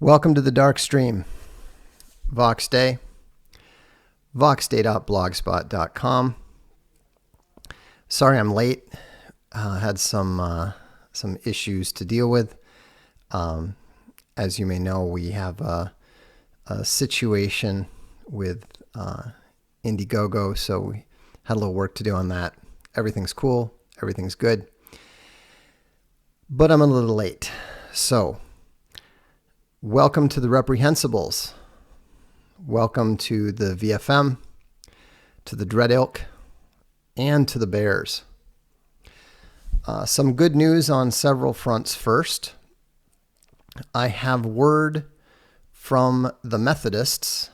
Welcome to the Darkstream. Vox Day. voxday.blogspot.com. Sorry I'm late. Had some issues to deal with. As you may know, we have a situation with Indiegogo, so we had a little work to do on that. Everything's cool. Everything's good. But I'm a little late. So, welcome to the Reprehensibles. Welcome to the VFM, to the Dread Ilk, and to the Bears. Some good news on several fronts first. I have word from the Methodists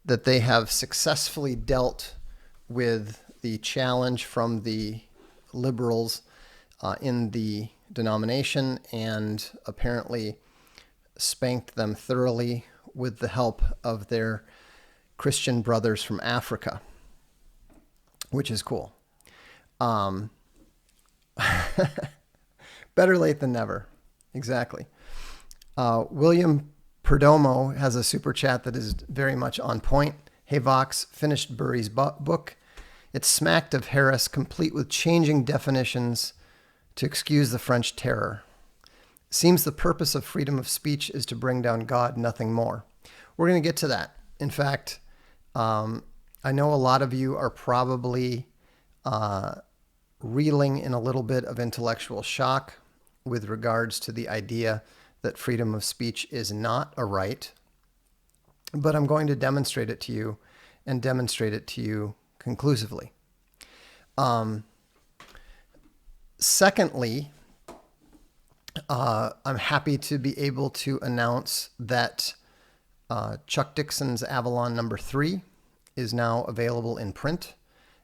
that they have successfully dealt with the challenge from the liberals in the denomination and apparently spanked them thoroughly with the help of their Christian brothers from Africa, which is cool. Better late than never. Exactly. William Perdomo has a super chat that is very much on point. Hey Vox, finished Burry's book. It's smacked of Harris, complete with changing definitions to excuse the French terror. Seems the purpose of freedom of speech is to bring down God, nothing more. We're going to get to that. In fact, I know a lot of you are probably reeling in a little bit of intellectual shock with regards to the idea that freedom of speech is not a right, but I'm going to demonstrate it to you and demonstrate it to you conclusively. Secondly, I'm happy to be able to announce that Chuck Dixon's Avalon #3 is now available in print,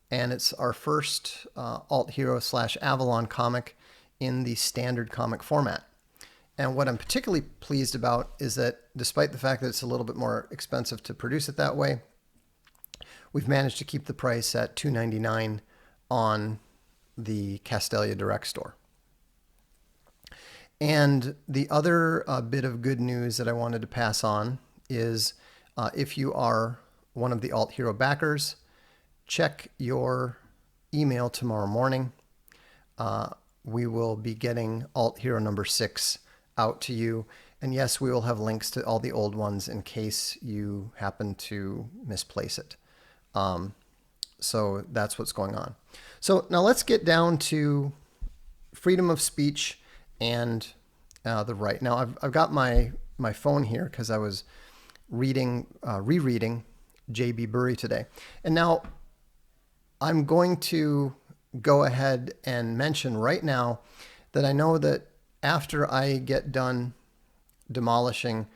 and it's our first alt hero / Avalon comic in the standard comic format. And what I'm particularly pleased about is that despite the fact that it's a little bit more expensive to produce it that way, we've managed to keep the price at $2.99 on the Castelia Direct store. And the other bit of good news that I wanted to pass on is if you are one of the Alt Hero backers, check your email tomorrow morning. We will be getting Alt Hero #6 out to you. And yes, we will have links to all the old ones in case you happen to misplace it. So that's what's going on. So now let's get down to freedom of speech and the right. Now I've got my phone here because I was rereading J.B. Burry today. And now I'm going to go ahead and mention right now that I know that after I get done demolishing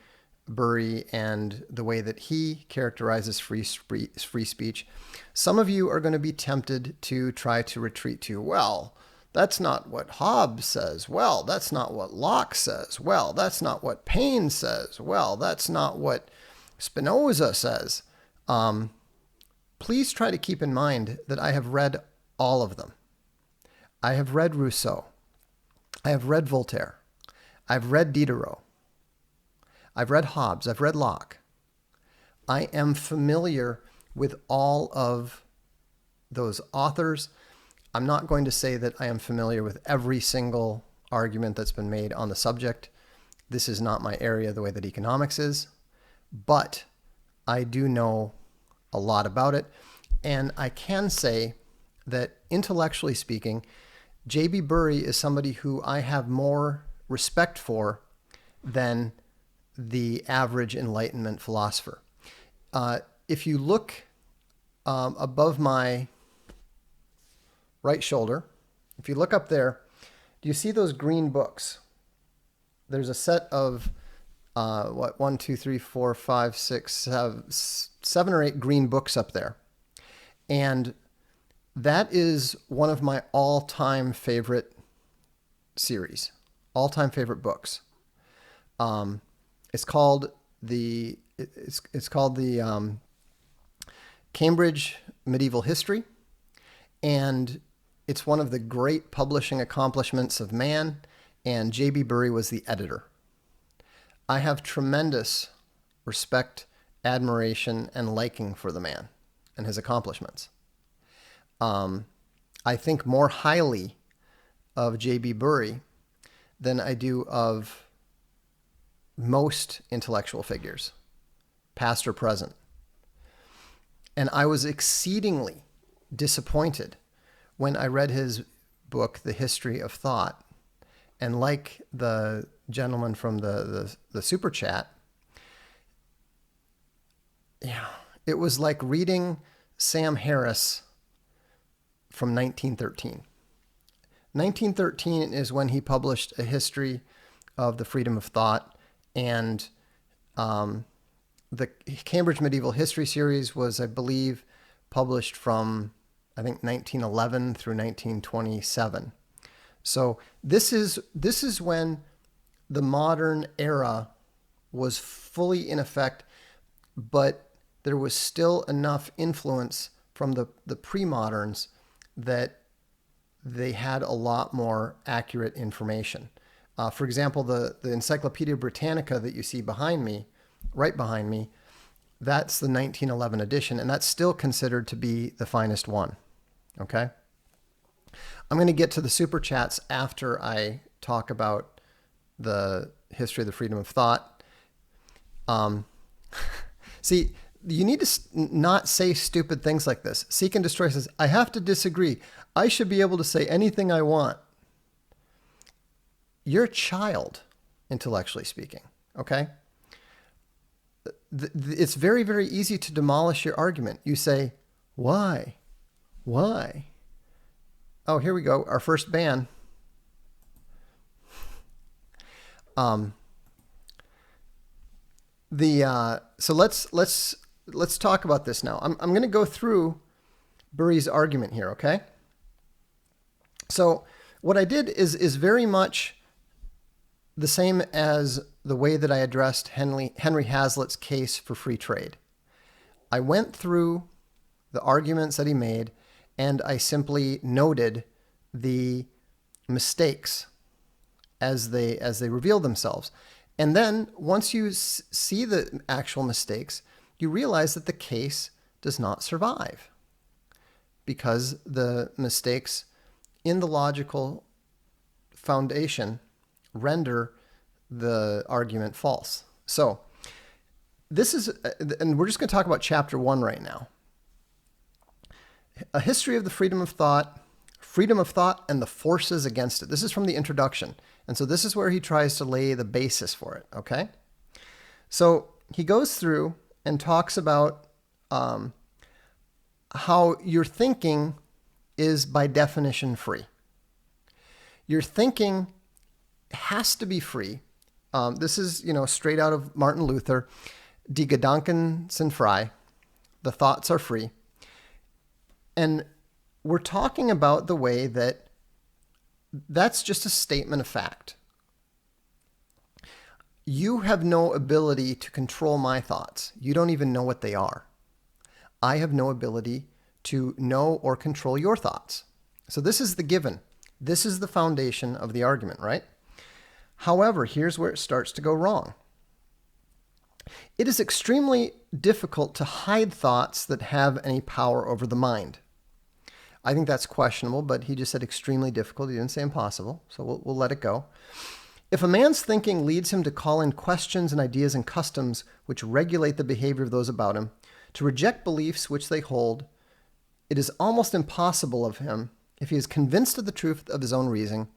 Burry and the way that he characterizes free speech, some of you are going to be tempted to try to retreat to, well, that's not what Hobbes says. Well, that's not what Locke says. Well, that's not what Paine says. Well, that's not what Spinoza says. Please try to keep in mind that I have read all of them. I have read Rousseau. I have read Voltaire. I've read Diderot. I've read Hobbes. I've read Locke. I am familiar with all of those authors. I'm not going to say that I am familiar with every single argument that's been made on the subject. This is not my area the way that economics is, but I do know a lot about it. And I can say that intellectually speaking, J.B. Burry is somebody who I have more respect for than the average Enlightenment philosopher. If you look above my right shoulder, if you look up there, do you see those green books? There's a set of 1, 2, 3, 4, 5, 6, 7 or 8 green books up there. And that is one of my all-time favorite series, all-time favorite books. It's called the Cambridge Medieval History, and it's one of the great publishing accomplishments of man, and J.B. Burry was the editor. I have tremendous respect, admiration, and liking for the man and his accomplishments. I think more highly of J.B. Bury than I do of most intellectual figures, past or present. And I was exceedingly disappointed when I read his book, The History of Thought. And like the gentleman from the super chat, yeah, it was like reading Sam Harris from 1913. 1913 is when he published A History of the Freedom of Thought, and the Cambridge Medieval History series was, I believe, published from, I think, 1911 through 1927. So this is when the modern era was fully in effect, but there was still enough influence from the pre-moderns that they had a lot more accurate information. For example, the Encyclopedia Britannica that you see behind me, right behind me, that's the 1911 edition, and that's still considered to be the finest one. Okay? I'm going to get to the super chats after I talk about the history of the freedom of thought. See, you need to not say stupid things like this. Seek and Destroy says, I have to disagree. I should be able to say anything I want. You're a child, intellectually speaking, okay? It's very, very easy to demolish your argument. You say, why? Why? Oh, here we go. Our first ban. So let's talk about this now. I'm going to go through Bury's argument here, okay? So what I did is very much the same as the way that I addressed Henry Hazlitt's case for free trade. I went through the arguments that he made, and I simply noted the mistakes as they reveal themselves. And then once you see the actual mistakes, you realize that the case does not survive because the mistakes in the logical foundation render the argument false. So this is, and we're just going to talk about chapter 1 right now. A history of the freedom of thought and the forces against it. This is from the introduction. And so this is where he tries to lay the basis for it, okay? So he goes through and talks about how your thinking is by definition free. Your thinking has to be free. This is, straight out of Martin Luther. Die Gedanken sind frei. The thoughts are free. And we're talking about the way that that's just a statement of fact. You have no ability to control my thoughts. You don't even know what they are. I have no ability to know or control your thoughts. So this is the given. This is the foundation of the argument, right? However, here's where it starts to go wrong. It is extremely difficult to hide thoughts that have any power over the mind. I think that's questionable, but he just said extremely difficult. He didn't say impossible, so we'll let it go. If a man's thinking leads him to call in questions and ideas and customs which regulate the behavior of those about him, to reject beliefs which they hold, it is almost impossible of him, if he is convinced of the truth of his own reasoning,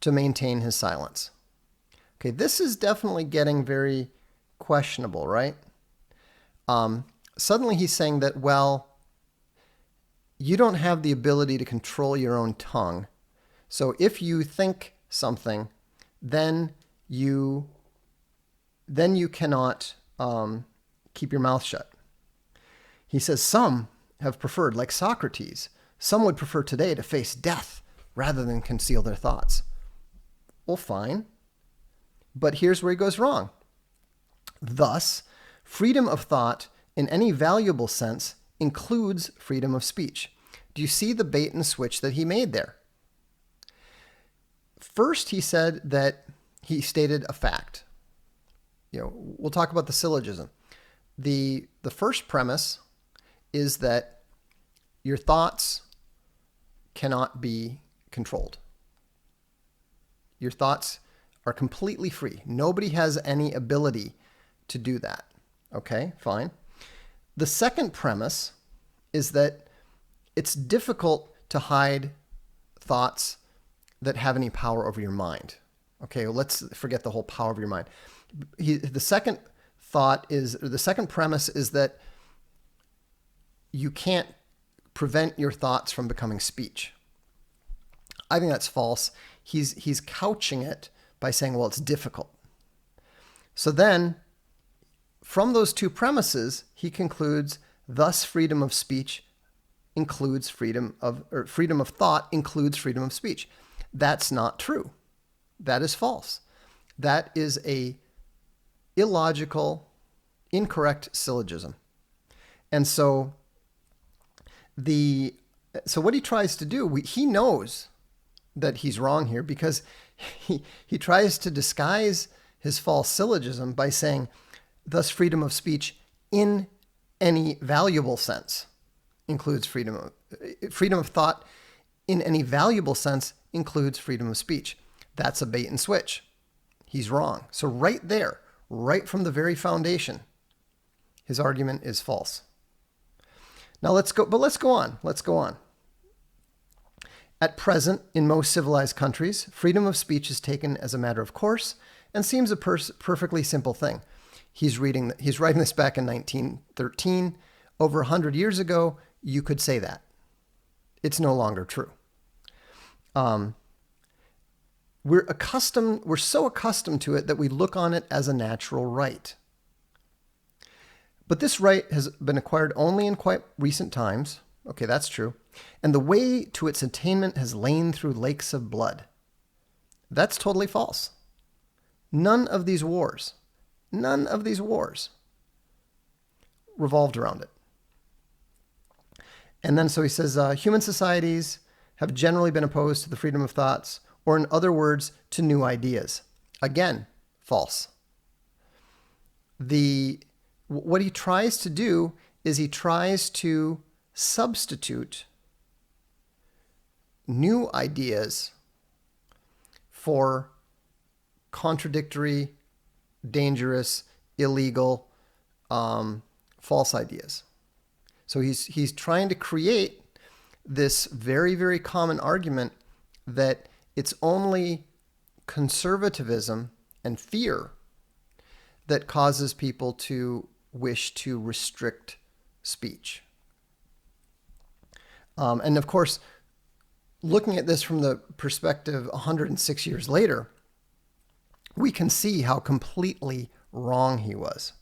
to maintain his silence. Okay, this is definitely getting very questionable, right? Suddenly he's saying that, well, you don't have the ability to control your own tongue. So if you think something, then you cannot keep your mouth shut. He says some have preferred, like Socrates, some would prefer today to face death rather than conceal their thoughts. Well, fine. But here's where he goes wrong. Thus, freedom of thought in any valuable sense includes freedom of speech. Do you see the bait and switch that he made there? First, he said that he stated a fact. we'll talk about the syllogism. The first premise is that your thoughts cannot be controlled. Your thoughts are completely free. Nobody has any ability to do that. Okay, fine. The second premise is that it's difficult to hide thoughts that have any power over your mind. Okay, well, let's forget the whole power of your mind. The second premise is that you can't prevent your thoughts from becoming speech. I think that's false. He's couching it by saying, well, it's difficult. So then, from those two premises, he concludes, thus freedom of speech includes freedom of thought includes freedom of speech. That's not true. That is false. That is a illogical, incorrect syllogism. And so what he tries to do, he knows that he's wrong here, because he tries to disguise his false syllogism by saying, thus freedom of speech in any valuable sense includes freedom of thought in any valuable sense includes freedom of speech. That's a bait and switch. He's wrong. So right there, right from the very foundation, his argument is false. Now let's go on. At present, in most civilized countries, freedom of speech is taken as a matter of course and seems a perfectly simple thing. He's writing this back in 1913. Over 100 years ago, you could say that. It's no longer true. We're so accustomed to it that we look on it as a natural right. But this right has been acquired only in quite recent times. Okay, that's true. And the way to its attainment has lain through lakes of blood. That's totally false. None of these wars revolved around it. And then so he says, human societies have generally been opposed to the freedom of thoughts, or in other words, to new ideas. Again, false. What he tries to do is he tries to substitute new ideas for contradictory, dangerous, illegal, false ideas. So he's trying to create this very, very common argument that it's only conservatism and fear that causes people to wish to restrict speech. And of course, looking at this from the perspective 106 years later, we can see how completely wrong he was.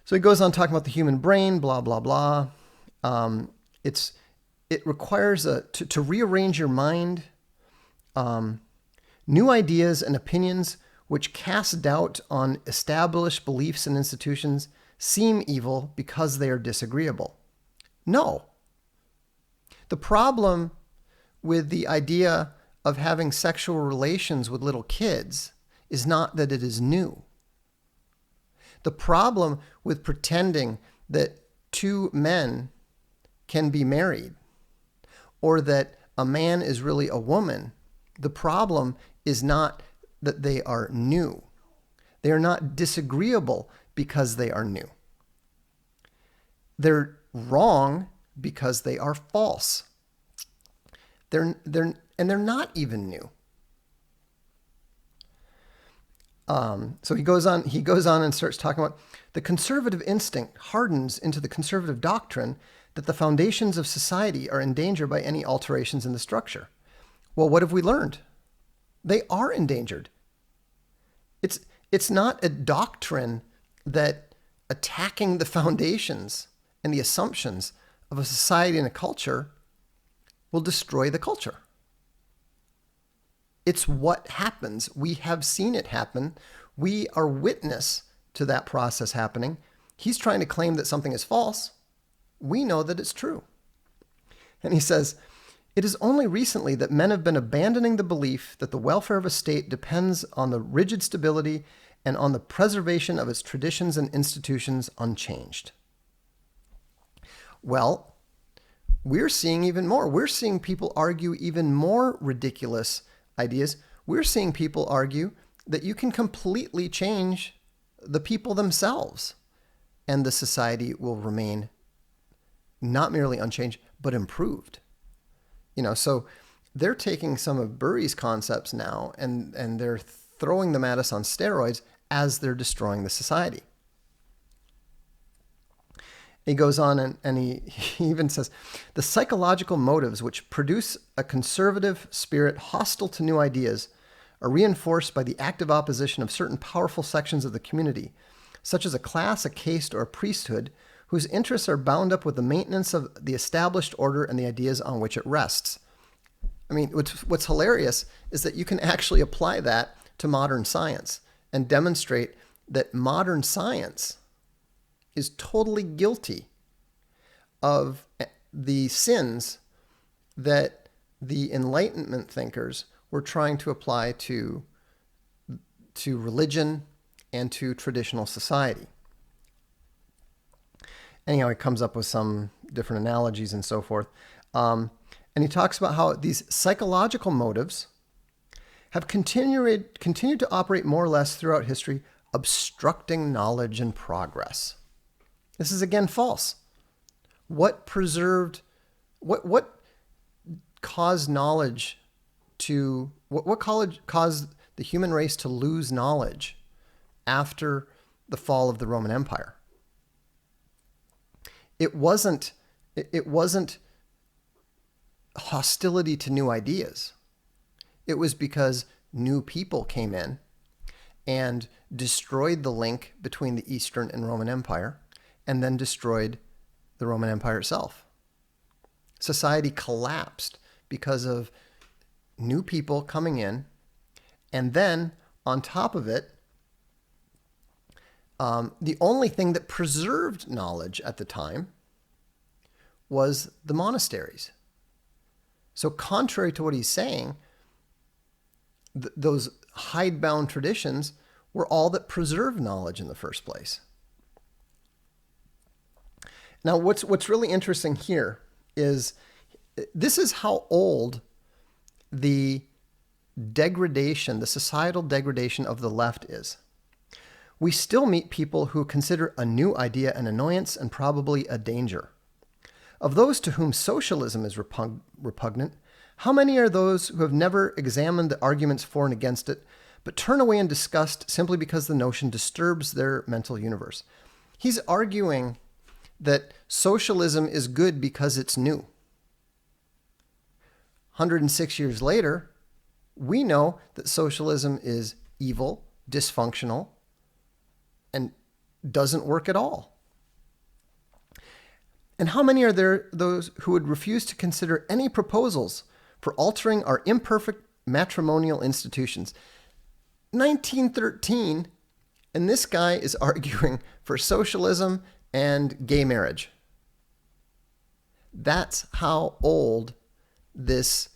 So he goes on talking about the human brain, blah, blah, blah. It requires to rearrange your mind, new ideas and opinions which cast doubt on established beliefs and institutions seem evil because they are disagreeable. No. The problem with the idea of having sexual relations with little kids is not that it is new. The problem with pretending that two men can be married, or that a man is really a woman, the problem is not that they are new. They are not disagreeable because they are new. They're wrong because they are false. They're not even new. So he goes on and starts talking about the conservative instinct hardens into the conservative doctrine that the foundations of society are in danger by any alterations in the structure. Well, what have we learned? They are endangered. It's not a doctrine that attacking the foundations and the assumptions of a society and a culture will destroy the culture. It's what happens. We have seen it happen. We are witness to that process happening. He's trying to claim that something is false. We know that it's true. And he says, it is only recently that men have been abandoning the belief that the welfare of a state depends on the rigid stability and on the preservation of its traditions and institutions unchanged. Well, we're seeing even more. We're seeing people argue even more ridiculous ideas. We're seeing people argue that you can completely change the people themselves, and the society will remain not merely unchanged, but improved. So they're taking some of Burry's concepts now and they're throwing them at us on steroids as they're destroying the society. He goes on and he even says, the psychological motives which produce a conservative spirit hostile to new ideas are reinforced by the active opposition of certain powerful sections of the community, such as a class, a caste, or a priesthood, whose interests are bound up with the maintenance of the established order and the ideas on which it rests. I mean, what's hilarious is that you can actually apply that to modern science and demonstrate that modern science is totally guilty of the sins that the Enlightenment thinkers were trying to apply to religion and to traditional society. Anyhow, he comes up with some different analogies and so forth. And he talks about how these psychological motives have continued to operate more or less throughout history, obstructing knowledge and progress. This is again false. What caused knowledge to, what caused the human race to lose knowledge after the fall of the Roman Empire? It wasn't hostility to new ideas. It was because new people came in and destroyed the link between the Eastern and Roman Empire, and then destroyed the Roman Empire itself. Society collapsed because of new people coming in, and then on top of it, the only thing that preserved knowledge at the time was the monasteries. So contrary to what he's saying, those hidebound traditions were all that preserved knowledge in the first place. Now, what's really interesting here is this is how old the degradation, the societal degradation of the left is. We still meet people who consider a new idea an annoyance and probably a danger. Of those to whom socialism is repugnant, how many are those who have never examined the arguments for and against it, but turn away in disgust simply because the notion disturbs their mental universe? He's arguing that socialism is good because it's new. 106 years later, we know that socialism is evil, dysfunctional, and doesn't work at all. And how many are there those who would refuse to consider any proposals for altering our imperfect matrimonial institutions? 1913, and this guy is arguing for socialism and gay marriage. That's how old this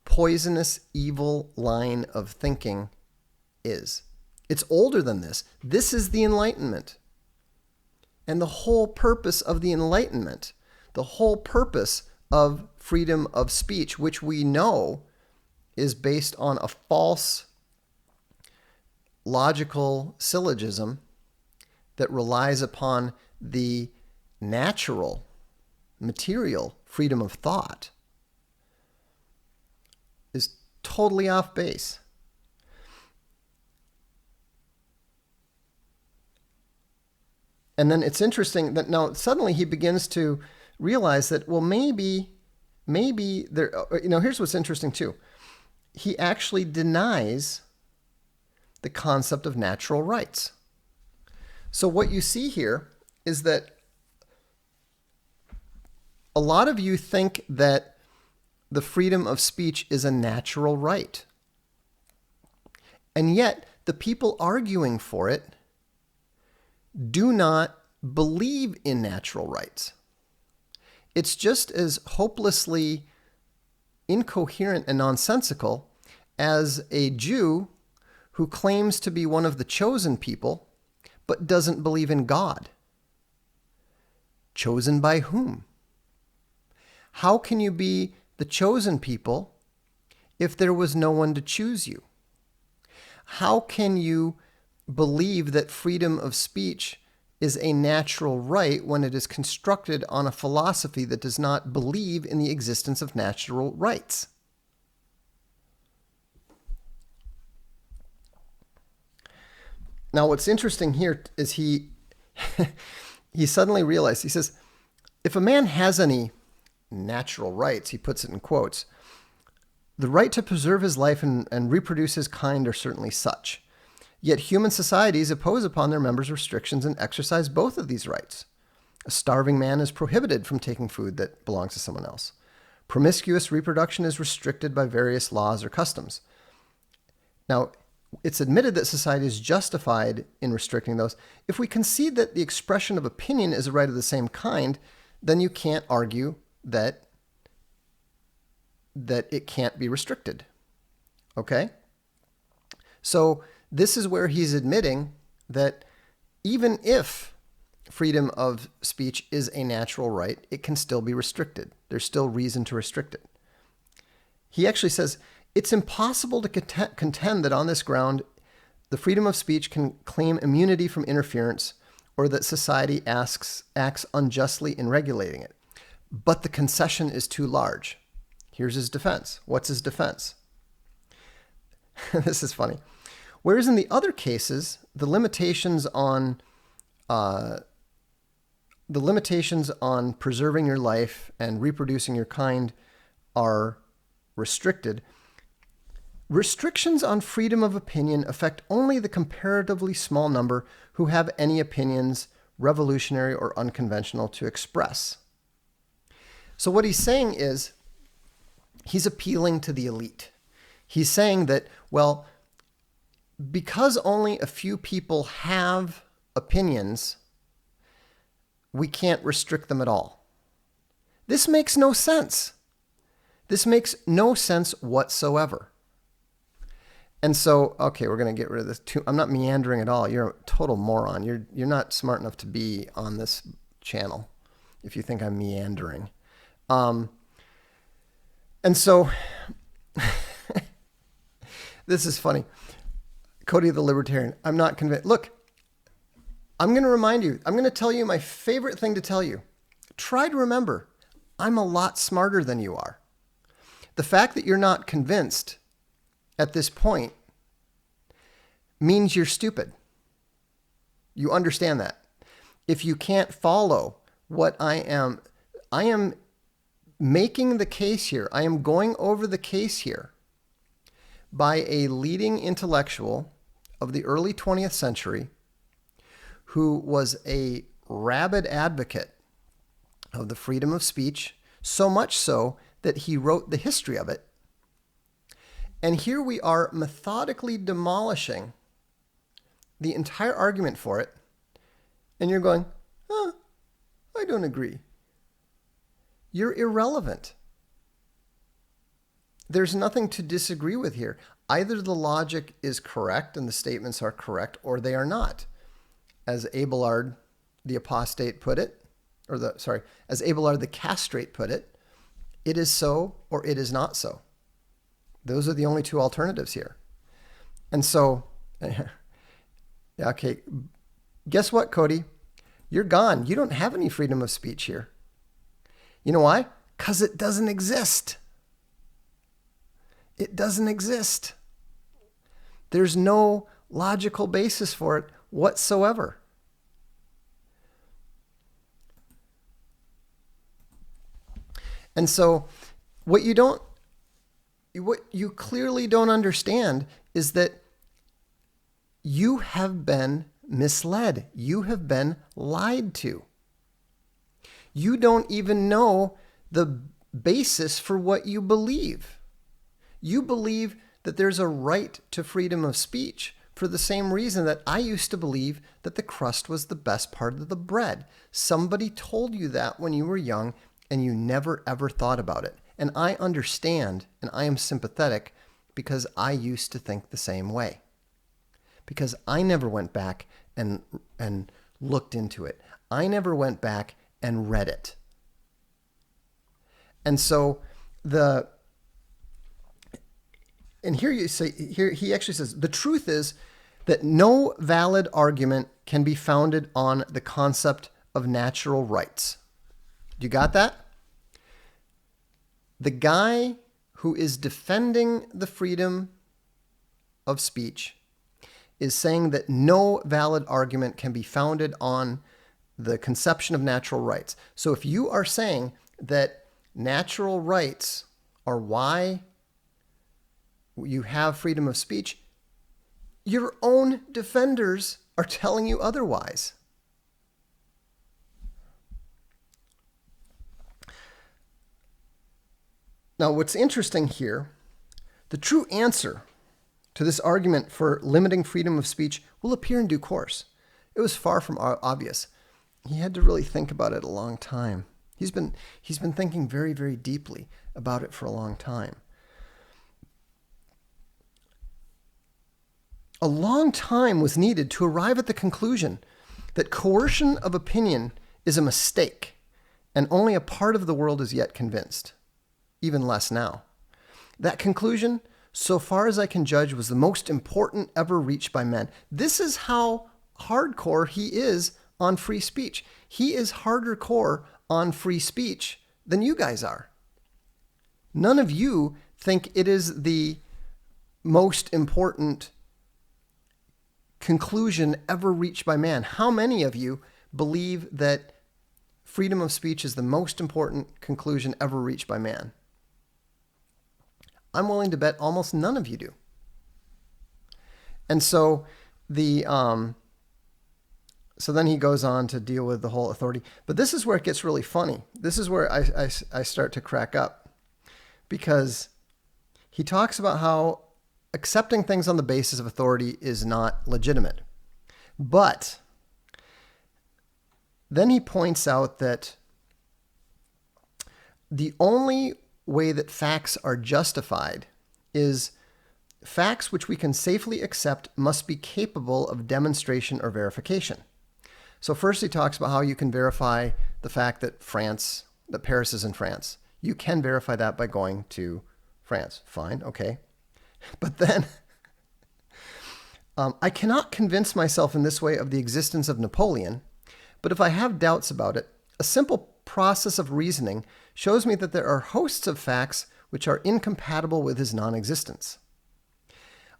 poisonous, evil line of thinking is. It's older than this. This is the Enlightenment. And the whole purpose of the Enlightenment, the whole purpose of freedom of speech, which we know is based on a false logical syllogism that relies upon the natural, material freedom of thought, is totally off base. And then it's interesting that now suddenly he begins to realize that, well, maybe there, here's what's interesting too. He actually denies the concept of natural rights. So what you see here is that a lot of you think that the freedom of speech is a natural right. And yet the people arguing for it do not believe in natural rights. It's just as hopelessly incoherent and nonsensical as a Jew who claims to be one of the chosen people, but doesn't believe in God? Chosen by whom? How can you be the chosen people if there was no one to choose you? How can you believe that freedom of speech is a natural right when it is constructed on a philosophy that does not believe in the existence of natural rights? Now, what's interesting here is he suddenly realized, he says, if a man has any natural rights, he puts it in quotes, the right to preserve his life and reproduce his kind are certainly such. Yet human societies impose upon their members restrictions and exercise both of these rights. A starving man is prohibited from taking food that belongs to someone else. Promiscuous reproduction is restricted by various laws or customs. Now, it's admitted that society is justified in restricting those. If we concede that the expression of opinion is a right of the same kind, then you can't argue that it can't be restricted. Okay? So this is where he's admitting that even if freedom of speech is a natural right, it can still be restricted. There's still reason to restrict it. He actually says, it's impossible to contend that on this ground, the freedom of speech can claim immunity from interference or that society acts unjustly in regulating it. But the concession is too large. Here's his defense. What's his defense? This is funny. Whereas in the other cases, the limitations on preserving your life and reproducing your kind are restricted, restrictions on freedom of opinion affect only the comparatively small number who have any opinions, revolutionary or unconventional, to express. So what he's saying is, he's appealing to the elite. He's saying that, well, because only a few people have opinions, we can't restrict them at all. This makes no sense. This makes no sense whatsoever. And so, okay, we're going to get rid of this. I'm not meandering at all. You're a total moron. You're not smart enough to be on this channel if you think I'm meandering. And so, this is funny. Cody the Libertarian, I'm not convinced. Look, I'm going to remind you, I'm going to tell you my favorite thing to tell you. Try to remember, I'm a lot smarter than you are. The fact that you're not convinced at this point means you're stupid. You understand that. If you can't follow what I am making the case here. I am going over the case here by a leading intellectual of the early 20th century who was a rabid advocate of the freedom of speech, so much so that he wrote the history of it. And here we are methodically demolishing the entire argument for it. And you're going, I don't agree. You're irrelevant. There's nothing to disagree with here. Either the logic is correct and the statements are correct, or they are not. As Abelard the apostate put it, as Abelard the castrate put it, it is so or it is not so. Those are the only two alternatives here. And so, okay, guess what, Cody? You're gone. You don't have any freedom of speech here. You know why? Because it doesn't exist. It doesn't exist. There's no logical basis for it whatsoever. And so what you clearly don't understand is that you have been misled. You have been lied to. You don't even know the basis for what you believe. You believe that there's a right to freedom of speech for the same reason that I used to believe that the crust was the best part of the bread. Somebody told you that when you were young and you never ever thought about it. And I understand and I am sympathetic because I used to think the same way. because I never went back and looked into it. I never went back and read it. And so here he actually says, the truth is that no valid argument can be founded on the concept of natural rights. You got that? The guy who is defending the freedom of speech is saying that no valid argument can be founded on the conception of natural rights. So if you are saying that natural rights are why you have freedom of speech, your own defenders are telling you otherwise. Now, what's interesting here, the true answer to this argument for limiting freedom of speech will appear in due course. It was far from obvious. He had to really think about it a long time. He's been thinking very, very deeply about it for a long time. A long time was needed to arrive at the conclusion that coercion of opinion is a mistake, and only a part of the world is yet convinced, even less now. That conclusion, so far as I can judge, was the most important ever reached by men. This is how hardcore he is on free speech. He is harder core on free speech than you guys are. None of you think it is the most important conclusion ever reached by man. How many of you believe that freedom of speech is the most important conclusion ever reached by man? I'm willing to bet almost none of you do. And so so then he goes on to deal with the whole authority. But this is where it gets really funny. This is where I start to crack up, because he talks about how accepting things on the basis of authority is not legitimate. But then he points out that the only way that facts are justified is facts which we can safely accept must be capable of demonstration or verification. So first he talks about how you can verify the fact that Paris is in France. You can verify that by going to France. Fine, okay. But then, I cannot convince myself in this way of the existence of Napoleon, but if I have doubts about it, a simple process of reasoning shows me that there are hosts of facts which are incompatible with his non-existence.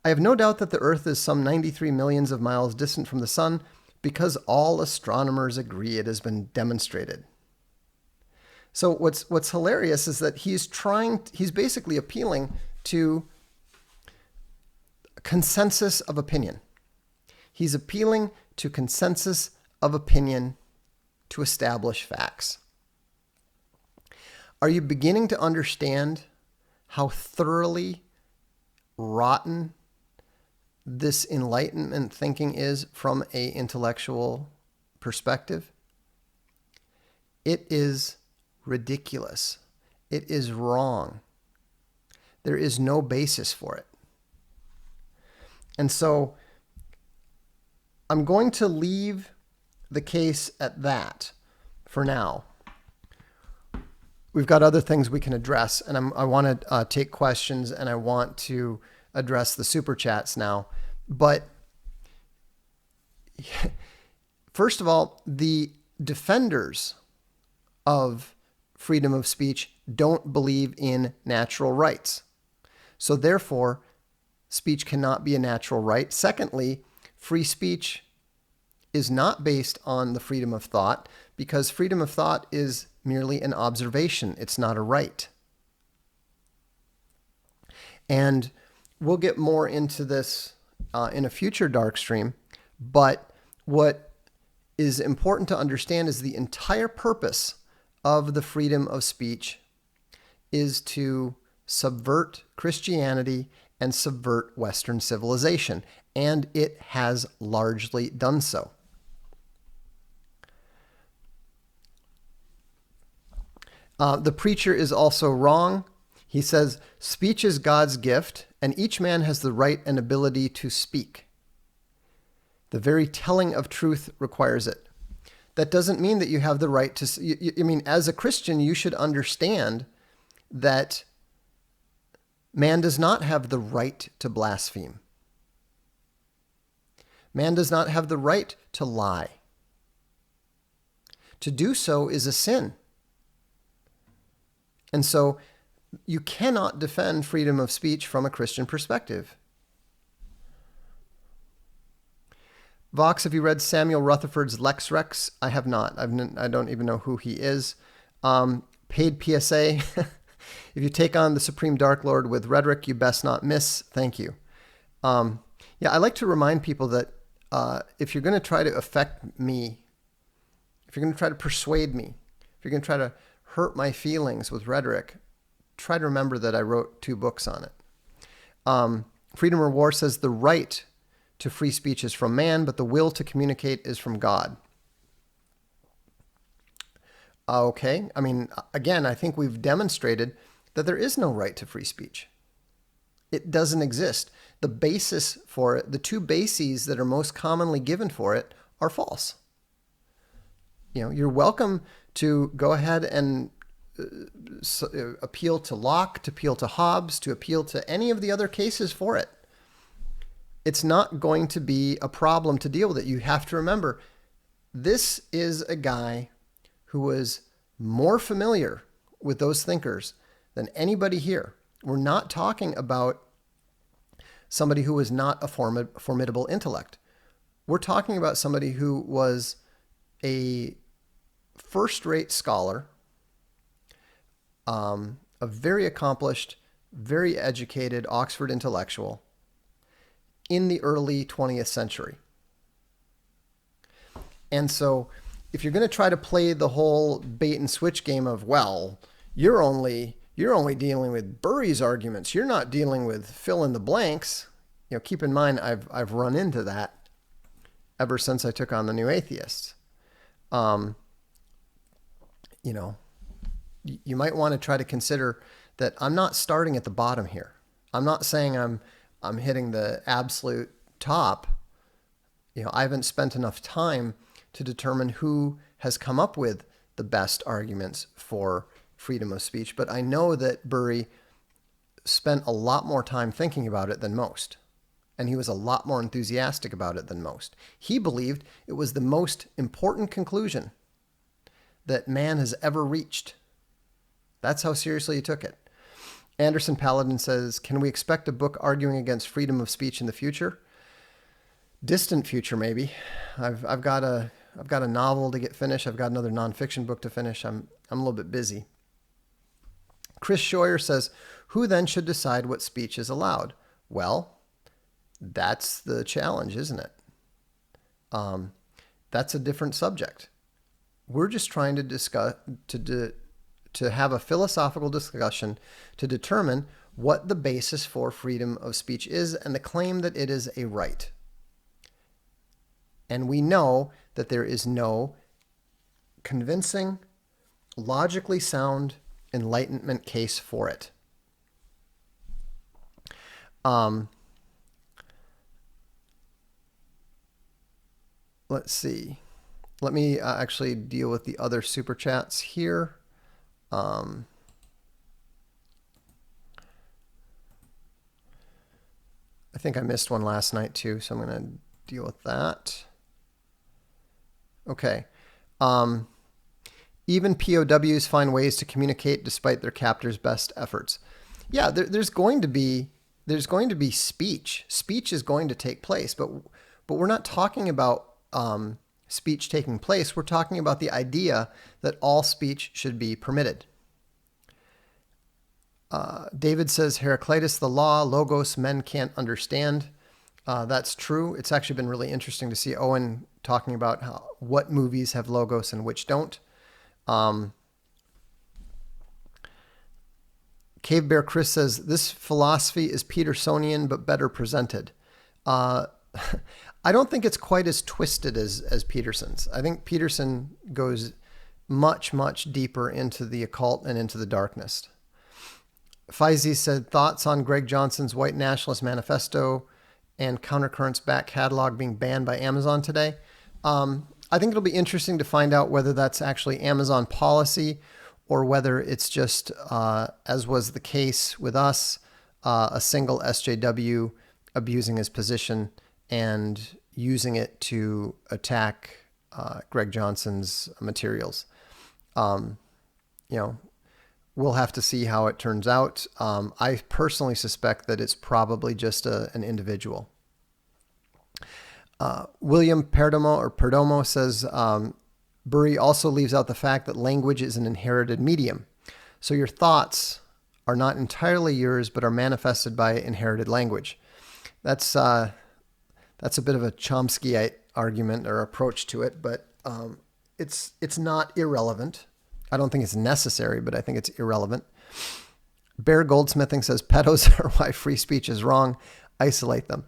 I have no doubt that the Earth is some 93 millions of miles distant from the Sun, because all astronomers agree it has been demonstrated. So what's hilarious is that he's basically appealing to consensus of opinion. He's appealing to consensus of opinion to establish facts. Are you beginning to understand how thoroughly rotten this Enlightenment thinking is from an intellectual perspective? It is ridiculous. It is wrong. There is no basis for it. And so I'm going to leave the case at that for now. We've got other things we can address, and I want to take questions, and I want to address the super chats now. But first of all, the defenders of freedom of speech don't believe in natural rights. So therefore, speech cannot be a natural right. Secondly, free speech is not based on the freedom of thought, because freedom of thought is merely an observation. It's not a right. And we'll get more into this in a future Darkstream, but what is important to understand is the entire purpose of the freedom of speech is to subvert Christianity and subvert Western civilization, and it has largely done so. The preacher is also wrong. He says, speech is God's gift, and each man has the right and ability to speak. The very telling of truth requires it. That doesn't mean that you have the right to, I mean, as a Christian, you should understand that man does not have the right to blaspheme. Man does not have the right to lie. To do so is a sin. And so you cannot defend freedom of speech from a Christian perspective. Vox, have you read Samuel Rutherford's Lex Rex? I have not. I don't even know who he is. Paid PSA. If you take on the Supreme Dark Lord with rhetoric, you best not miss. Thank you. Yeah, I like to remind people that if you're going to try to affect me, if you're going to try to persuade me, if you're going to try to hurt my feelings with rhetoric, try to remember that I wrote 2 books on it. Freedom or War says the right to free speech is from man, but the will to communicate is from God. Okay. I mean, again, I think we've demonstrated that there is no right to free speech. It doesn't exist. The basis for it, the 2 bases that are most commonly given for it, are false. You know, you're welcome to go ahead and appeal to Locke, to appeal to Hobbes, to appeal to any of the other cases for it. It's not going to be a problem to deal with it. You have to remember, this is a guy who was more familiar with those thinkers than anybody here. We're not talking about somebody who was not a formidable intellect. We're talking about somebody who was a first-rate scholar, a very accomplished, very educated Oxford intellectual in the early 20th century. And so if you're going to try to play the whole bait and switch game of, well, you're only dealing with Burry's arguments, you're not dealing with fill in the blanks. You know, keep in mind, I've run into that ever since I took on the New Atheists. You know, you might want to try to consider that I'm not starting at the bottom here. I'm not saying I'm hitting the absolute top. You know, I haven't spent enough time to determine who has come up with the best arguments for freedom of speech, but I know that Burry spent a lot more time thinking about it than most, and he was a lot more enthusiastic about it than most. He believed it was the most important conclusion that man has ever reached. That's how seriously he took it. Anderson Paladin says, can we expect a book arguing against freedom of speech in the future? Distant future, maybe. I've got a novel to get finished. I've got another nonfiction book to finish. I'm a little bit busy. Chris Scheuer says, who then should decide what speech is allowed? Well, that's the challenge, isn't it? That's a different subject. We're just trying to discuss, to have a philosophical discussion to determine what the basis for freedom of speech is and the claim that it is a right. And we know that there is no convincing, logically sound Enlightenment case for it. Let's see. Let me actually deal with the other super chats here. I think I missed one last night too, so I'm going to deal with that. Okay. Even POWs find ways to communicate despite their captors' best efforts. Yeah, there's going to be speech. Speech is going to take place, but we're not talking about speech taking place. We're talking about the idea that all speech should be permitted. David says, Heraclitus, the law, logos, men can't understand. That's true. It's actually been really interesting to see Owen talking about what movies have logos and which don't. Cave Bear Chris says, this philosophy is Petersonian, but better presented. I don't think it's quite as twisted as Peterson's. I think Peterson goes much, much deeper into the occult and into the darkness. Faizi said, thoughts on Greg Johnson's White Nationalist Manifesto and Countercurrent's back catalog being banned by Amazon today. I think it'll be interesting to find out whether that's actually Amazon policy or whether it's just, as was the case with us, a single SJW abusing his position and using it to attack Greg Johnson's materials. We'll have to see how it turns out. I personally suspect that it's probably just an individual. William Perdomo says, Burry also leaves out the fact that language is an inherited medium. So your thoughts are not entirely yours, but are manifested by inherited language. That's a bit of a Chomskyite argument or approach to it, but it's not irrelevant. I don't think it's necessary, but I think it's irrelevant. Bear Goldsmithing says, pedos are why free speech is wrong. Isolate them.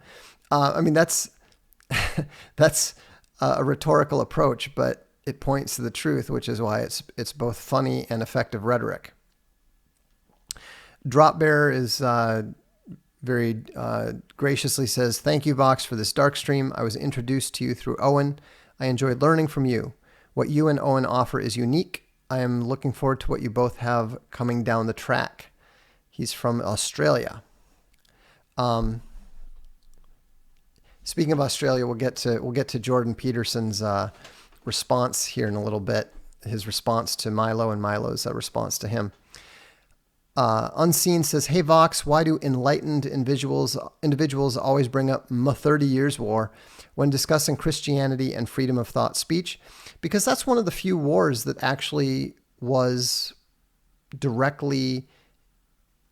That's a rhetorical approach, but it points to the truth, which is why it's both funny and effective rhetoric. Drop Bear is very graciously says, thank you, Vox, for this Darkstream. I was introduced to you through Owen. I enjoyed learning from you. What you and Owen offer is unique. I am looking forward to what you both have coming down the track. He's from Australia. Speaking of Australia, we'll get to Jordan Peterson's response here in a little bit. His response to Milo and Milo's response to him. Unseen says, hey Vox, why do enlightened individuals always bring up the 30 Years' War when discussing Christianity and freedom of thought speech? Because that's one of the few wars that actually was directly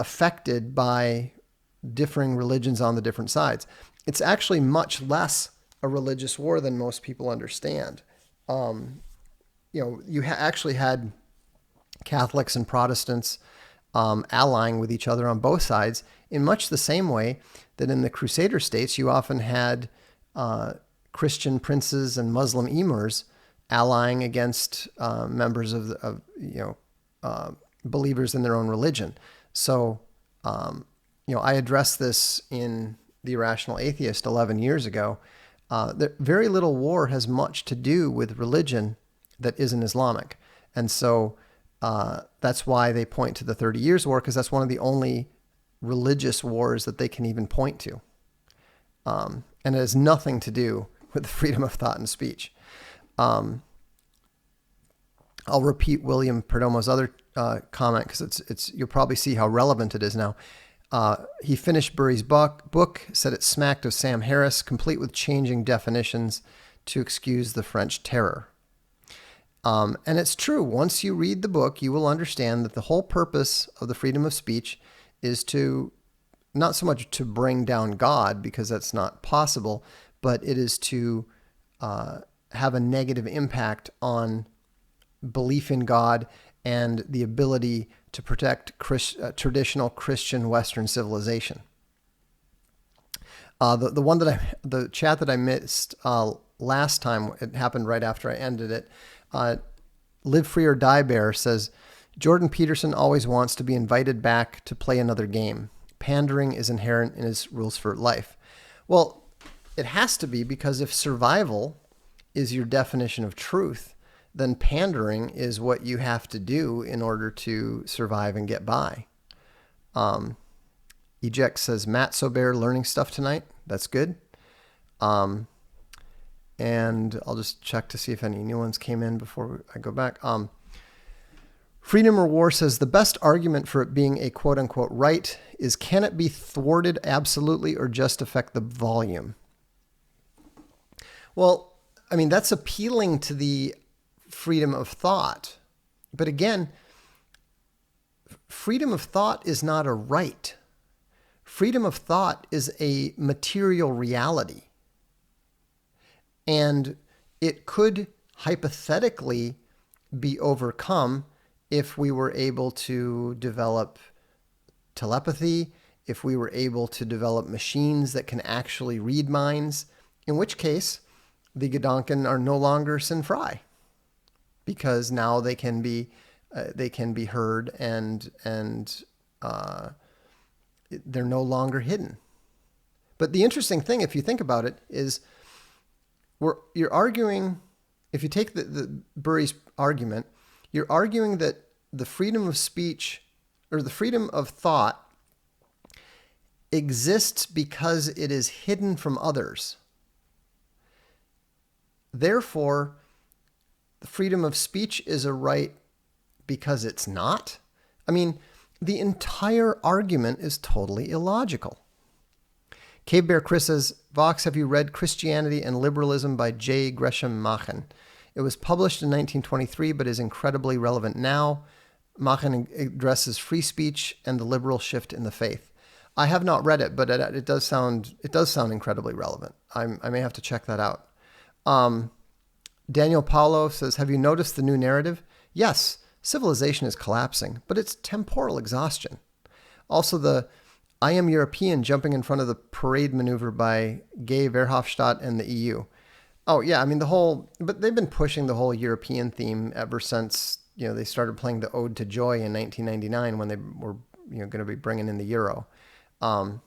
affected by differing religions on the different sides. It's actually much less a religious war than most people understand. You actually had Catholics and Protestants allying with each other on both sides in much the same way that in the Crusader states you often had Christian princes and Muslim emirs allying against members of believers in their own religion. So I addressed this in The Irrational Atheist 11 years ago. That very little war has much to do with religion that isn't Islamic, and so that's why they point to the 30 Years' War, because that's one of the only religious wars that they can even point to. And it has nothing to do with the freedom of thought and speech. I'll repeat William Perdomo's other comment because it's you'll probably see how relevant it is now. He finished Burry's book, said it smacked of Sam Harris, complete with changing definitions to excuse the French terror. And it's true. Once you read the book, you will understand that the whole purpose of the freedom of speech is to not so much to bring down God, because that's not possible, but it is to have a negative impact on belief in God and the ability to protect traditional Christian Western civilization. The chat that I missed last time, it happened right after I ended it. Live Free or Die Bear says, Jordan Peterson always wants to be invited back to play another game. Pandering is inherent in his rules for life. Well, it has to be, because if survival is your definition of truth, then pandering is what you have to do in order to survive and get by. Eject says, Matt Sober learning stuff tonight. That's good. And I'll just check to see if any new ones came in before I go back. Freedom or War says, the best argument for it being a quote-unquote right is, can it be thwarted absolutely or just affect the volume? Well, that's appealing to the freedom of thought. But again, freedom of thought is not a right. Freedom of thought is a material reality. And it could hypothetically be overcome if we were able to develop telepathy, if we were able to develop machines that can actually read minds, in which case the Gedanken are no longer sin-frei, because now they can be heard and they're no longer hidden. But the interesting thing, if you think about it, is you're arguing, if you take the Burry's argument, you're arguing that the freedom of speech or the freedom of thought exists because it is hidden from others. Therefore, the freedom of speech is a right because it's not. I mean, the entire argument is totally illogical. Cave Bear Chris says, Vox, have you read Christianity and Liberalism by J. Gresham Machen? It was published in 1923, but is incredibly relevant now. Machen addresses free speech and the liberal shift in the faith. I have not read it, but it does sound incredibly relevant. I may have to check that out. Daniel Paulo says, have you noticed the new narrative? Yes, civilization is collapsing, but it's temporal exhaustion. Also, the I am European jumping in front of the parade maneuver by Guy Verhofstadt and the EU. Oh, yeah, I mean, but they've been pushing the whole European theme ever since, they started playing the Ode to Joy in 1999 when they were, going to be bringing in the euro. The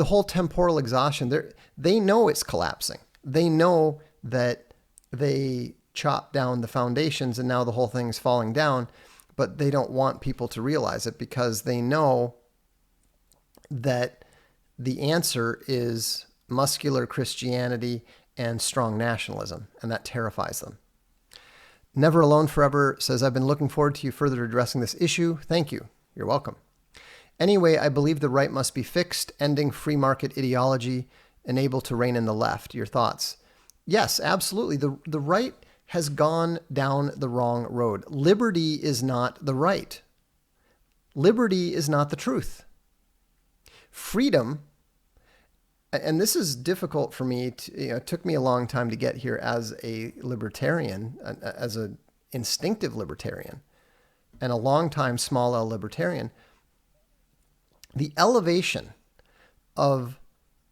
whole temporal exhaustion, they know it's collapsing. They know that they chopped down the foundations and now the whole thing's falling down, but they don't want people to realize it because they know that the answer is muscular Christianity and strong nationalism, and that terrifies them. Never Alone Forever says, I've been looking forward to you further addressing this issue. Thank you. You're welcome. Anyway, I believe the right must be fixed, ending free market ideology, and able to rein in the left. Your thoughts? Yes, absolutely. The right has gone down the wrong road. Liberty is not the right. Liberty is not the truth. Freedom, and this is difficult for me, it took me a long time to get here as a libertarian, as an instinctive libertarian, and a long time small L libertarian. The elevation of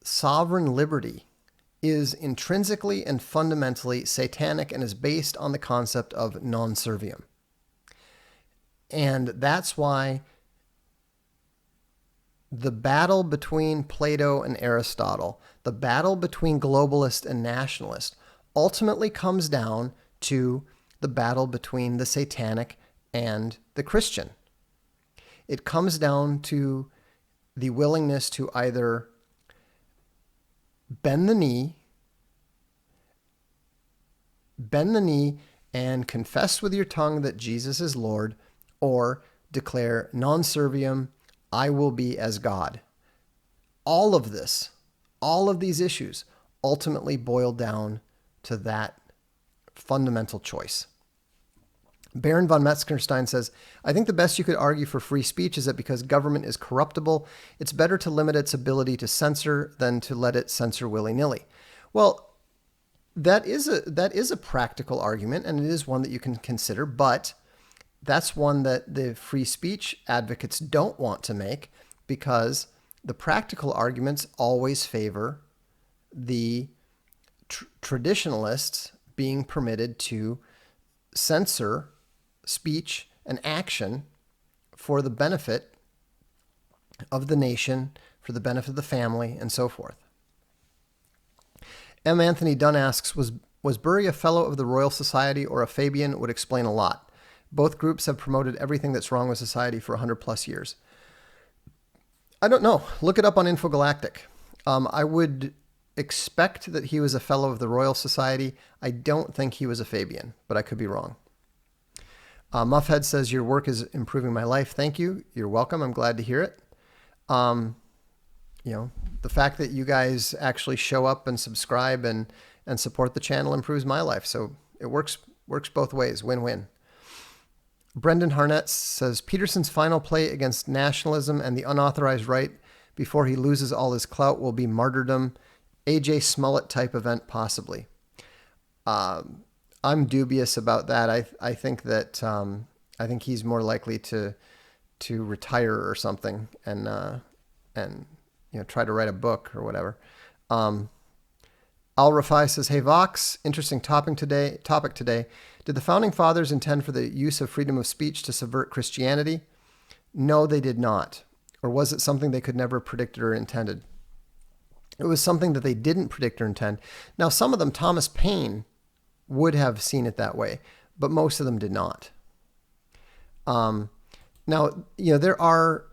sovereign liberty is intrinsically and fundamentally satanic and is based on the concept of non serviam. And that's why the battle between Plato and Aristotle, the battle between globalist and nationalist, ultimately comes down to the battle between the satanic and the Christian. It comes down to the willingness to either bend the knee and confess with your tongue that Jesus is Lord, or declare non serviam, I will be as God. All of these issues ultimately boil down to that fundamental choice. Baron von Metzgerstein says, I think the best you could argue for free speech is that because government is corruptible, it's better to limit its ability to censor than to let it censor willy-nilly. Well, that is a practical argument, and it is one that you can consider, but that's one that the free speech advocates don't want to make because the practical arguments always favor the traditionalists being permitted to censor speech and action for the benefit of the nation, for the benefit of the family, and so forth. M. Anthony Dunn asks, was Burry a fellow of the Royal Society or a Fabian? Would explain a lot. Both groups have promoted everything that's wrong with society for 100 plus years. I don't know. Look it up on Infogalactic. I would expect that he was a fellow of the Royal Society. I don't think he was a Fabian, but I could be wrong. Muffhead says, your work is improving my life. Thank you. You're welcome. I'm glad to hear it. The fact that you guys actually show up and subscribe and support the channel improves my life. So it works both ways. Win-win. Brendan Harnett says, Peterson's final play against nationalism and the unauthorized right before he loses all his clout will be martyrdom. A.J. Smollett type event, possibly. I'm dubious about that. I think that I think he's more likely to retire or something and try to write a book or whatever. Al Rafai says, hey Vox, interesting topic today. Did the founding fathers intend for the use of freedom of speech to subvert Christianity? No, they did not. Or was it something they could never have predicted or intended? It was something that they didn't predict or intend. Now, some of them, Thomas Paine, would have seen it that way, but most of them did not. Now, there are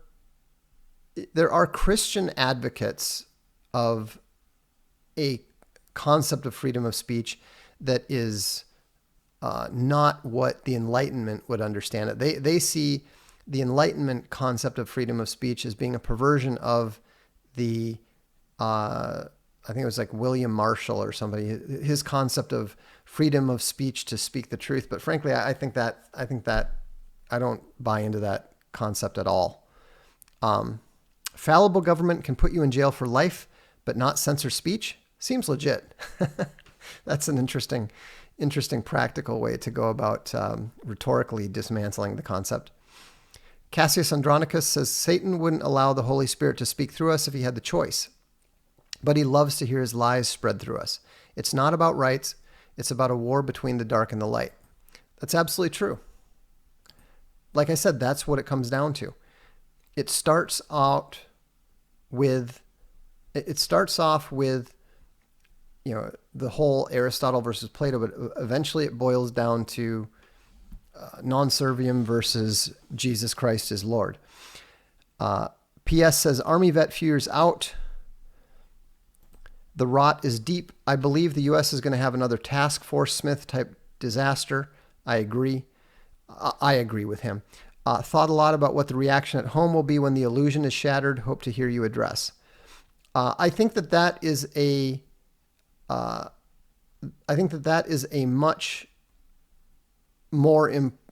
Christian advocates of a concept of freedom of speech that is not what the Enlightenment would understand it. They see the Enlightenment concept of freedom of speech as being a perversion of the, I think it was like William Marshall or somebody, his concept of freedom of speech to speak the truth. But frankly, I think that I don't buy into that concept at all. Fallible government can put you in jail for life, but not censor speech. Seems legit. That's an interesting practical way to go about rhetorically dismantling the concept. Cassius Andronicus says, Satan wouldn't allow the Holy Spirit to speak through us if he had the choice, but he loves to hear his lies spread through us. It's not about rights. It's about a war between the dark and the light. That's absolutely true. Like I said, that's what it comes down to. It starts off with the whole Aristotle versus Plato, but eventually it boils down to non serviam versus Jesus Christ is Lord. PS says, Army vet few years out. The rot is deep. I believe the U.S. is going to have another Task Force Smith type disaster. I agree. I agree with him. Thought a lot about what the reaction at home will be when the illusion is shattered. Hope to hear you address. I think that is a much more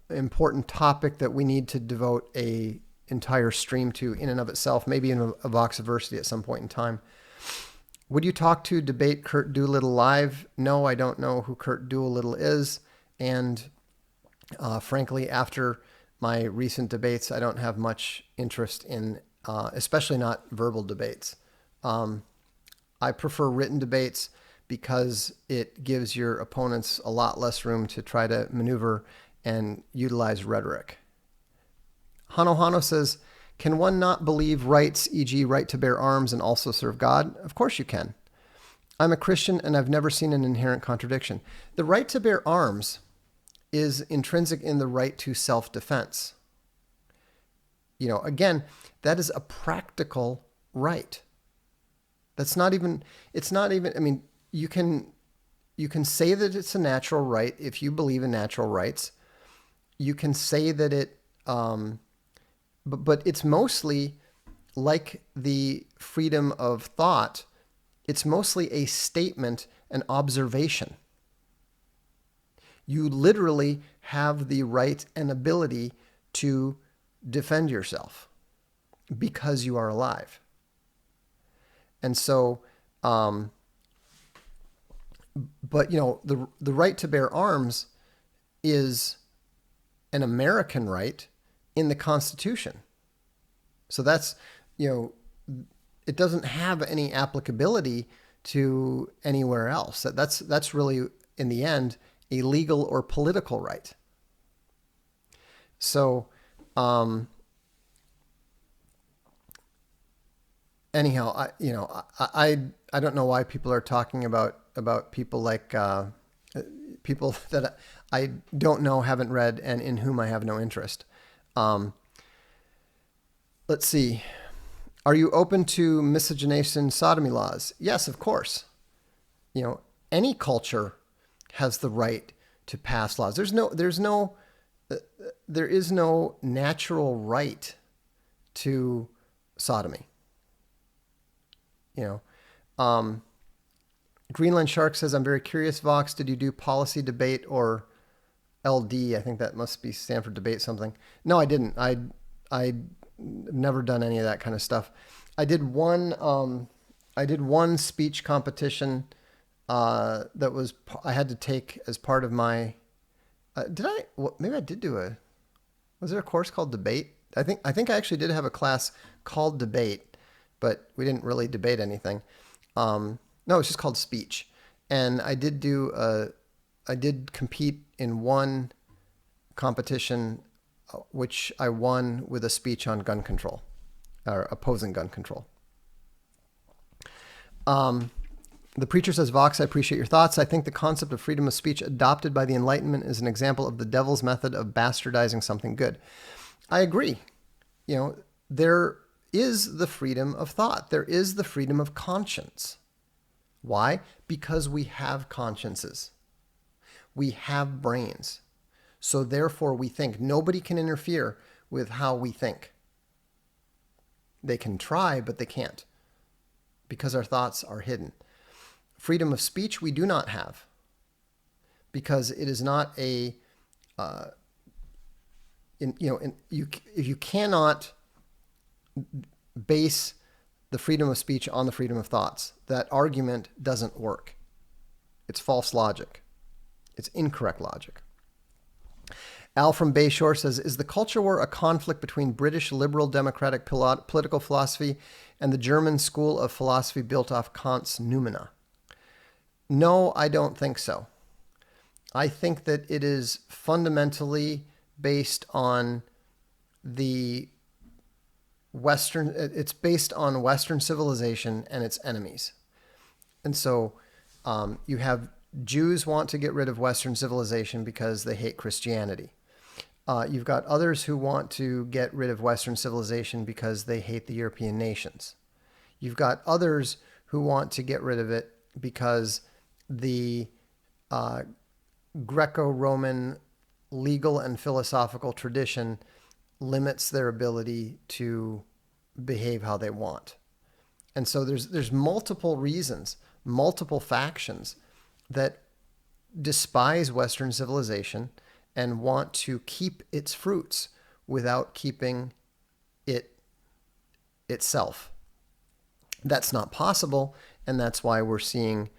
important topic that we need to devote a entire stream to in and of itself, maybe in a Voxiversity at some point in time. Would you debate Kurt Doolittle live? No, I don't know who Kurt Doolittle is. And frankly, after my recent debates, I don't have much interest in, especially not verbal debates. I prefer written debates because it gives your opponents a lot less room to try to maneuver and utilize rhetoric. Hano Hano says, can one not believe rights, e.g. right to bear arms and also serve God? Of course you can. I'm a Christian and I've never seen an inherent contradiction. The right to bear arms is intrinsic in the right to self-defense. Again, that is a practical right. It's not even, you can say that it's a natural right if you believe in natural rights. You can say that it, but it's mostly like the freedom of thought. It's mostly a statement, an observation. You literally have the right and ability to defend yourself because you are alive. And so, but the right to bear arms is an American right in the Constitution. So that's, it doesn't have any applicability to anywhere else. That's really, in the end, a legal or political right. So, anyhow, I don't know why people are talking about people like people that I don't know, haven't read, and in whom I have no interest. Let's see. Are you open to miscegenation sodomy laws? Yes, of course. Any culture has the right to pass laws. There is no natural right to sodomy. Greenland Shark says, I'm very curious, Vox, did you do policy debate or LD? I think that must be Stanford debate something. No, I didn't. I've never done any of that kind of stuff. I did one speech competition that I had to take as part of my, maybe I did was there a course called debate? I think I actually did have a class called debate, but we didn't really debate anything. No, it's just called speech. And I did compete in one competition, which I won with a speech on gun control, or opposing gun control. The preacher says, Vox, I appreciate your thoughts. I think the concept of freedom of speech adopted by the Enlightenment is an example of the devil's method of bastardizing something good. I agree. There is the freedom of thought. There is the freedom of conscience. Why? Because we have consciences. We have brains. So therefore we think. Nobody can interfere with how we think. They can try, but they can't, because our thoughts are hidden. Freedom of speech we do not have, because it is not a, if you cannot base the freedom of speech on the freedom of thoughts, that argument doesn't work. It's false logic. It's incorrect logic. Al from Bayshore says, is the culture war a conflict between British liberal democratic political philosophy and the German school of philosophy built off Kant's noumena? No, I don't think so. I think that it is fundamentally based on it's based on Western civilization and its enemies. And so you have Jews want to get rid of Western civilization because they hate Christianity. You've got others who want to get rid of Western civilization because they hate the European nations. You've got others who want to get rid of it because the Greco-Roman legal and philosophical tradition limits their ability to behave how they want. And so there's multiple reasons, multiple factions that despise Western civilization and want to keep its fruits without keeping it itself. That's not possible, and that's why we're seeing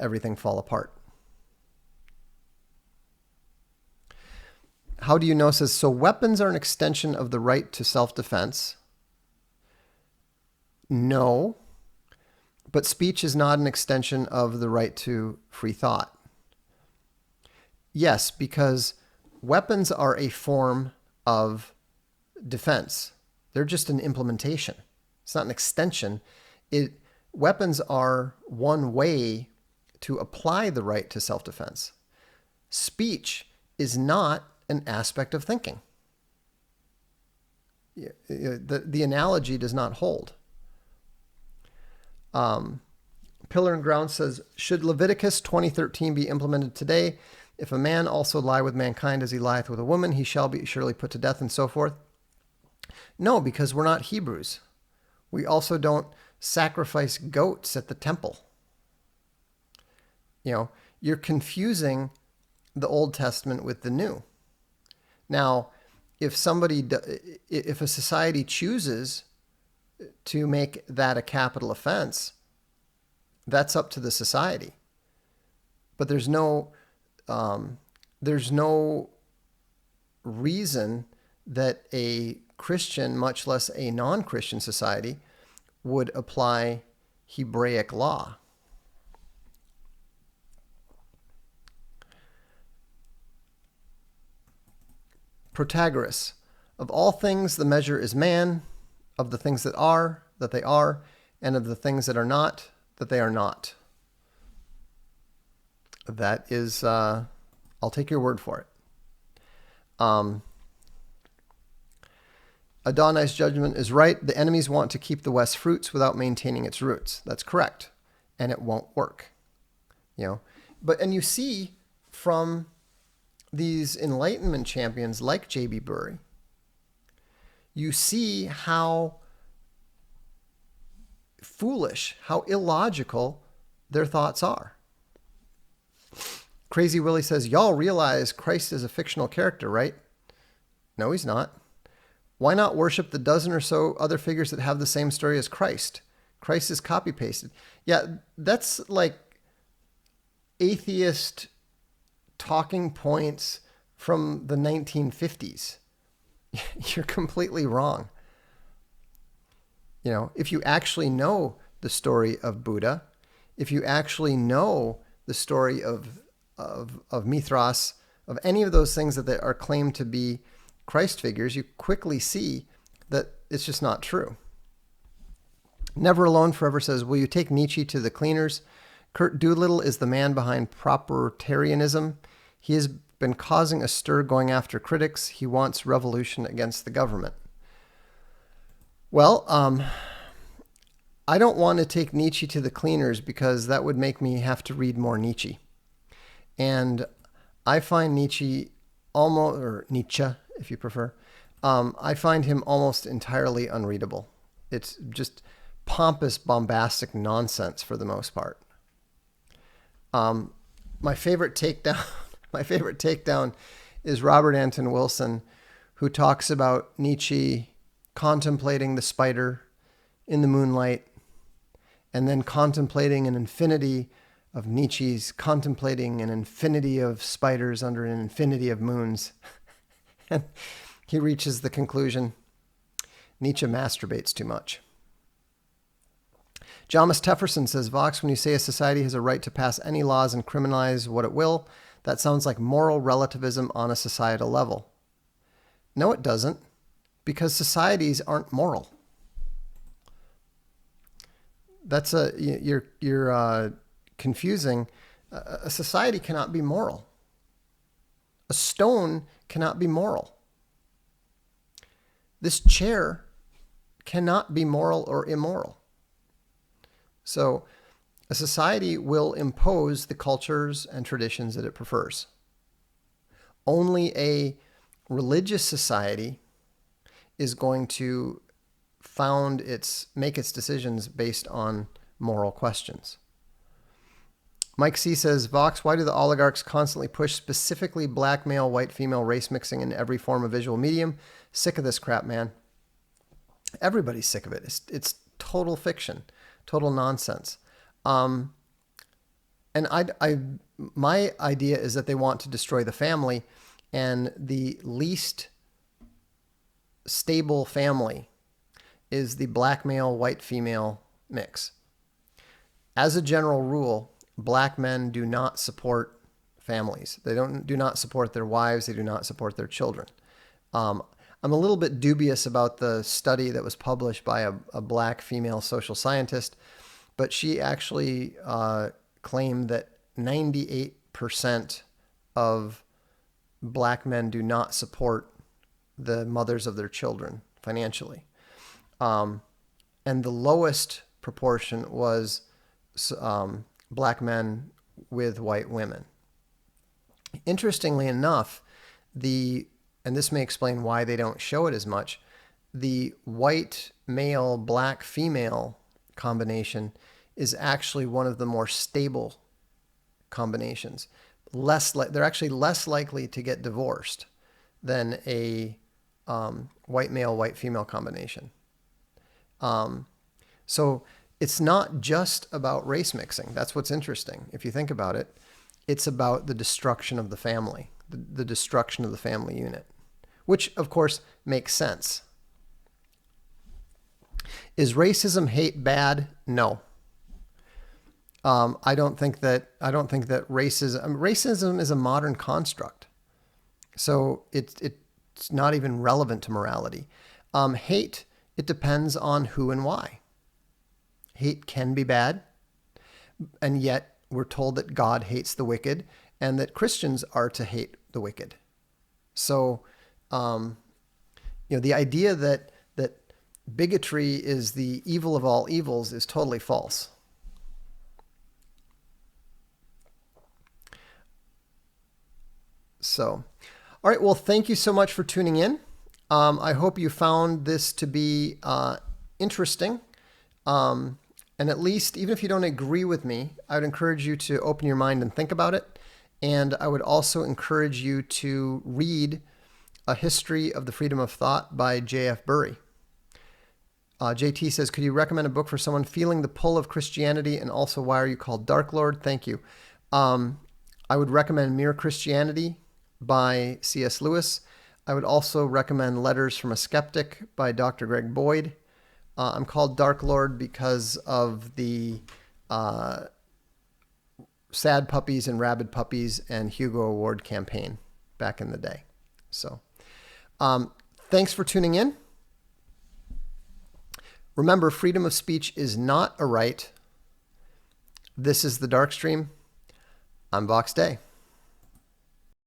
everything fall apart. How do you know says, so weapons are an extension of the right to self-defense? No, but speech is not an extension of the right to free thought. Yes, because weapons are a form of defense. They're just an implementation. It's not an extension. Weapons are one way to apply the right to self-defense. Speech is not an aspect of thinking. The analogy does not hold. Pillar and Ground says, should Leviticus 20:13 be implemented today? If a man also lie with mankind as he lieth with a woman, he shall be surely put to death, and so forth. No, because we're not Hebrews. We also don't sacrifice goats at the temple. You're confusing the Old Testament with the New. Now, if a society chooses to make that a capital offense, that's up to the society. But there's no reason that a Christian, much less a non-Christian society, would apply Hebraic law. Protagoras, of all things the measure is man, of the things that they are, and of the things that are not, that they are not. That is, I'll take your word for it. Adonai's judgment is right. The enemies want to keep the West's fruits without maintaining its roots. That's correct. And it won't work. And you see from these Enlightenment champions like J.B. Bury, you see how foolish, how illogical their thoughts are. Crazy Willie says, y'all realize Christ is a fictional character, right? No, he's not. Why not worship the dozen or so other figures that have the same story as Christ? Christ is copy-pasted. Yeah, that's like atheist talking points from the 1950s. You're completely wrong. If you actually know the story of Buddha, if you actually know the story of Mithras, of any of those things that are claimed to be Christ figures, you quickly see that it's just not true. Never Alone Forever says, will you take Nietzsche to the cleaners? Kurt Doolittle is the man behind propertarianism. He has been causing a stir going after critics. He wants revolution against the government. Well, I don't want to take Nietzsche to the cleaners because that would make me have to read more Nietzsche. And I find Nietzsche almost, or Nietzsche, if you prefer, I find him almost entirely unreadable. It's just pompous, bombastic nonsense for the most part. My favorite takedown is Robert Anton Wilson, who talks about Nietzsche contemplating the spider in the moonlight and then contemplating an infinity of Nietzsche's contemplating an infinity of spiders under an infinity of moons. And he reaches the conclusion, Nietzsche masturbates too much. Thomas Tefferson says, Vox, when you say a society has a right to pass any laws and criminalize what it will, that sounds like moral relativism on a societal level. No, it doesn't, because societies aren't moral. That's you're confusing. A society cannot be moral. A stone cannot be moral. This chair cannot be moral or immoral. So a society will impose the cultures and traditions that it prefers. Only a religious society is going to make its decisions based on moral questions. Mike C says, Vox, why do the oligarchs constantly push specifically black male, white female race mixing in every form of visual medium? Sick of this crap, man. Everybody's sick of it. It's total fiction, total nonsense. And my idea is that they want to destroy the family, and the least stable family is the black male, white female mix. As a general rule, black men do not support families. They do not support their wives. They do not support their children. I'm a little bit dubious about the study that was published by a black female social scientist, but she actually claimed that 98% of black men do not support the mothers of their children financially. And the lowest proportion was black men with white women. Interestingly enough, and this may explain why they don't show it as much, the white male, black female combination is actually one of the more stable combinations. They're actually less likely to get divorced than a white male, white female combination. So it's not just about race mixing. That's what's interesting. If you think about it, it's about the destruction of the family, the destruction of the family unit, which of course makes sense. Is racism hate bad? No. I don't think that racism is a modern construct. So it's not even relevant to morality. Hate, it depends on who and why. Hate can be bad, and yet we're told that God hates the wicked and that Christians are to hate the wicked. So, the idea that bigotry is the evil of all evils is totally false. So, all right, well, thank you so much for tuning in. I hope you found this to be interesting. And at least, even if you don't agree with me, I would encourage you to open your mind and think about it. And I would also encourage you to read A History of the Freedom of Thought by J.F. Burry. JT says, could you recommend a book for someone feeling the pull of Christianity, and also why are you called Dark Lord? Thank you. I would recommend Mere Christianity by C.S. Lewis. I would also recommend Letters from a Skeptic by Dr. Greg Boyd. I'm called Dark Lord because of the Sad Puppies and Rabid Puppies and Hugo Award campaign back in the day. So thanks for tuning in. Remember, freedom of speech is not a right. This is the Darkstream. I'm Vox Day.